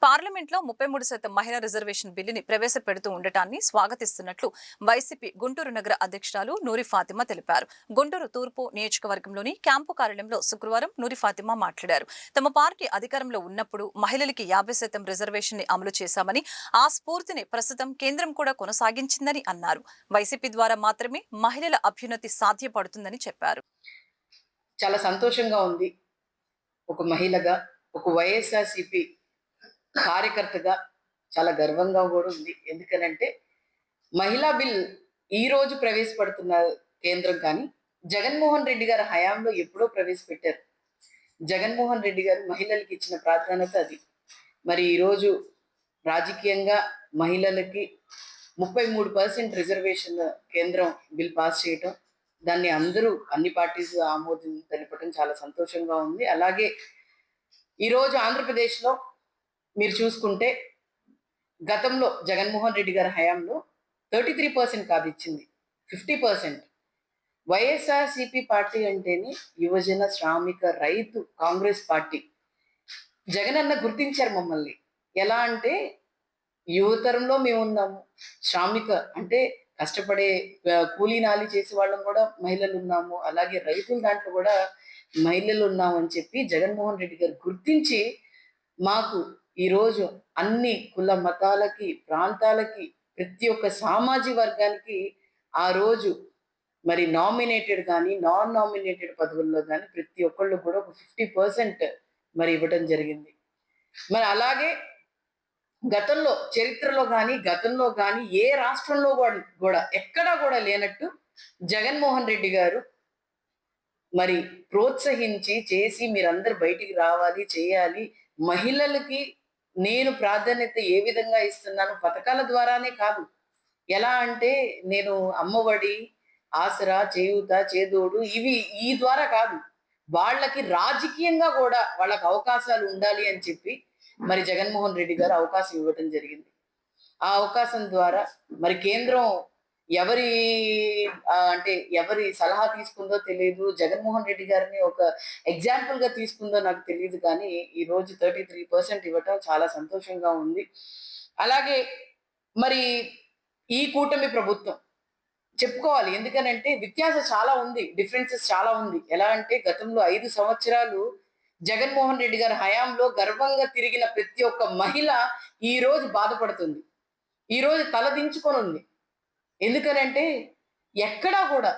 పార్లమెంట్లో 33% మహిళా రిజర్వేషన్ బిల్లుని ప్రవేశపెడుతూ ఉండటాన్ని స్వాగతిస్తున్నట్లు వైసీపీ గుంటూరు నగర అధ్యక్షురాలు నూరి ఫాతిమా తెలిపారు. గుంటూరు తూర్పు నియోజకవర్గంలోని క్యాంపు కార్యాలయంలో శుక్రవారం నూరి ఫాతిమా మాట్లాడారు. తమ పార్టీ అధికారంలో ఉన్నప్పుడు మహిళలకి 50% రిజర్వేషన్ ని అమలు చేశామని, ఆ స్ఫూర్తిని ప్రస్తుతం కేంద్రం కూడా కొనసాగించిందని అన్నారు. వైసీపీ ద్వారా మాత్రమే మహిళల అభ్యున్నతి సాధ్యపడుతుందని చెప్పారు. చాలా సంతోషంగా ఉంది. ఒక మహిళగా, ఒక వైఎస్ఆర్‌సీపీ కార్యకర్తగా చాలా గర్వంగా కూడా ఉంది. ఎందుకనంటే మహిళా బిల్ ఈ రోజు ప్రవేశపెడుతున్న కేంద్రం కానీ జగన్మోహన్ రెడ్డి గారి హయాంలో ఎప్పుడో ప్రవేశపెట్టారు. జగన్మోహన్ రెడ్డి గారు మహిళలకు ఇచ్చిన ప్రాధాన్యత అది. మరి ఈరోజు రాజకీయంగా మహిళలకి 33% రిజర్వేషన్ కేంద్రం బిల్ పాస్ చేయటం, దాన్ని అందరూ అన్ని పార్టీస్ ఆమోదం తెలపడం చాలా సంతోషంగా ఉంది. అలాగే ఈరోజు ఆంధ్రప్రదేశ్లో మీరు చూసుకుంటే గతంలో జగన్మోహన్ రెడ్డి గారి హయాంలో 33% కాదు ఇచ్చింది, 50%. వైఎస్ఆర్‌సీపీ పార్టీ అంటేనే యువజన, శ్రామిక, రైతు కాంగ్రెస్ పార్టీ. జగనన్న గుర్తించారు మమ్మల్ని. ఎలా అంటే యువతరంలో మేమున్నాము, శ్రామిక అంటే కష్టపడే కూలీ నాలి చేసే వాళ్ళం కూడా మహిళలు ఉన్నాము, అలాగే రైతుల దాంట్లో కూడా మహిళలు ఉన్నాము అని చెప్పి జగన్మోహన్ రెడ్డి గారు గుర్తించి మాకు ఈరోజు అన్ని కుల మతాలకి, ప్రాంతాలకి, ప్రతి ఒక్క సామాజిక వర్గానికి ఆ రోజు మరి నామినేటెడ్ కానీ నాన్ నామినేటెడ్ పదవుల్లో కానీ ప్రతి ఒక్కళ్ళు కూడా ఒక 50% మరి ఇవ్వడం జరిగింది. మరి అలాగే గతంలో గతంలో కానీ ఏ రాష్ట్రంలో కూడా ఎక్కడా కూడా లేనట్టు జగన్మోహన్ రెడ్డి గారు మరి ప్రోత్సహించి చేసి మీరందరూ బయటికి రావాలి, చేయాలి. మహిళలకి నేను ప్రాధాన్యత ఏ విధంగా ఇస్తున్నాను, పథకాల ద్వారానే కాదు. ఎలా అంటే నేను అమ్మఒడి, ఆసరా, చేయూత, చేదోడు ఇవి ఈ ద్వారా కాదు. వాళ్ళకి రాజకీయంగా కూడా వాళ్ళకి అవకాశాలు ఉండాలి అని చెప్పి మరి జగన్మోహన్ రెడ్డి గారు అవకాశం ఇవ్వటం జరిగింది. ఆ అవకాశం ద్వారా మరి కేంద్రం ఎవరి అంటే ఎవరి సలహా తీసుకుందో తెలియదు. జగన్మోహన్ రెడ్డి గారిని ఒక ఎగ్జాంపుల్ గా తీసుకుందో నాకు తెలియదు, కానీ ఈ రోజు 33% ఇవ్వటం చాలా సంతోషంగా ఉంది. అలాగే మరి ఈ కూటమి ప్రభుత్వం చెప్పుకోవాలి. ఎందుకనంటే వ్యత్యాసం చాలా ఉంది, డిఫరెన్సెస్ చాలా ఉంది. ఎలా అంటే గతంలో 5 సంవత్సరాలు జగన్మోహన్ రెడ్డి గారి హయాంలో గర్వంగా తిరిగిన ప్రతి ఒక్క మహిళ ఈ రోజు బాధపడుతుంది, ఈ రోజు తలదించుకొని ఉంది. ఎందుకనంటే ఎక్కడా కూడా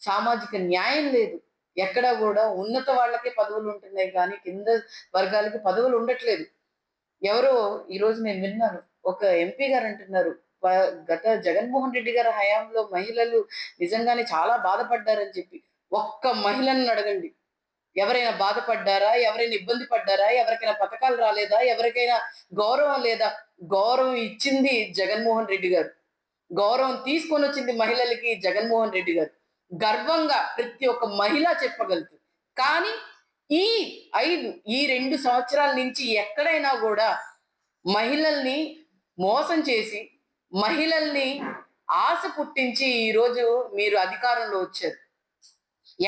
సామాజిక న్యాయం లేదు. ఎక్కడా కూడా ఉన్నత వాళ్ళకే పదవులు ఉంటున్నాయి కానీ కింద వర్గాలకి పదవులు ఉండట్లేదు. ఎవరో ఈరోజు నేను విన్నాను, ఒక ఎంపీ గారు అంటున్నారు, గత జగన్మోహన్ రెడ్డి గారి హయాంలో మహిళలు నిజంగానే చాలా బాధపడ్డారని చెప్పి. ఒక్క మహిళను అడగండి, ఎవరైనా బాధపడ్డారా, ఎవరైనా ఇబ్బంది పడ్డారా, ఎవరికైనా పథకాలు రాలేదా, ఎవరికైనా గౌరవం లేదా? గౌరవం ఇచ్చింది జగన్మోహన్ రెడ్డి గారు, గౌరవం తీసుకొని వచ్చింది మహిళలకి జగన్మోహన్ రెడ్డి గారు. గర్వంగా ప్రతి ఒక్క మహిళ చెప్పగలుగుతుంది. కానీ ఈ ఈ 2 సంవత్సరాల నుంచి ఎక్కడైనా కూడా మహిళల్ని మోసం చేసి, మహిళల్ని ఆశ పుట్టించి ఈరోజు మీరు అధికారంలో వచ్చారు.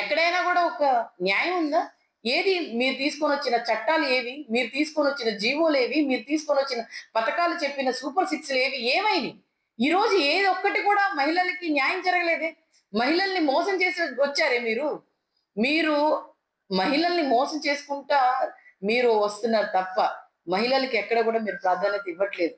ఎక్కడైనా కూడా ఒక న్యాయం ఉందా? ఏది? మీరు తీసుకొని వచ్చిన చట్టాలు ఏవి? మీరు తీసుకొని వచ్చిన జీవోలు ఏవి? మీరు తీసుకొని వచ్చిన పథకాలు చెప్పిన సూపర్ 6లు ఏవి? ఏమైనాయి? ఈ రోజు ఏది ఒక్కటి కూడా మహిళలకి న్యాయం జరగలేదే. మహిళల్ని మోసం చేసి వచ్చారే మీరు. మీరు మహిళల్ని మోసం చేసుకుంటా మీరు వస్తున్నారు తప్ప మహిళలకి ఎక్కడ కూడా మీరు ప్రాధాన్యత ఇవ్వట్లేదు.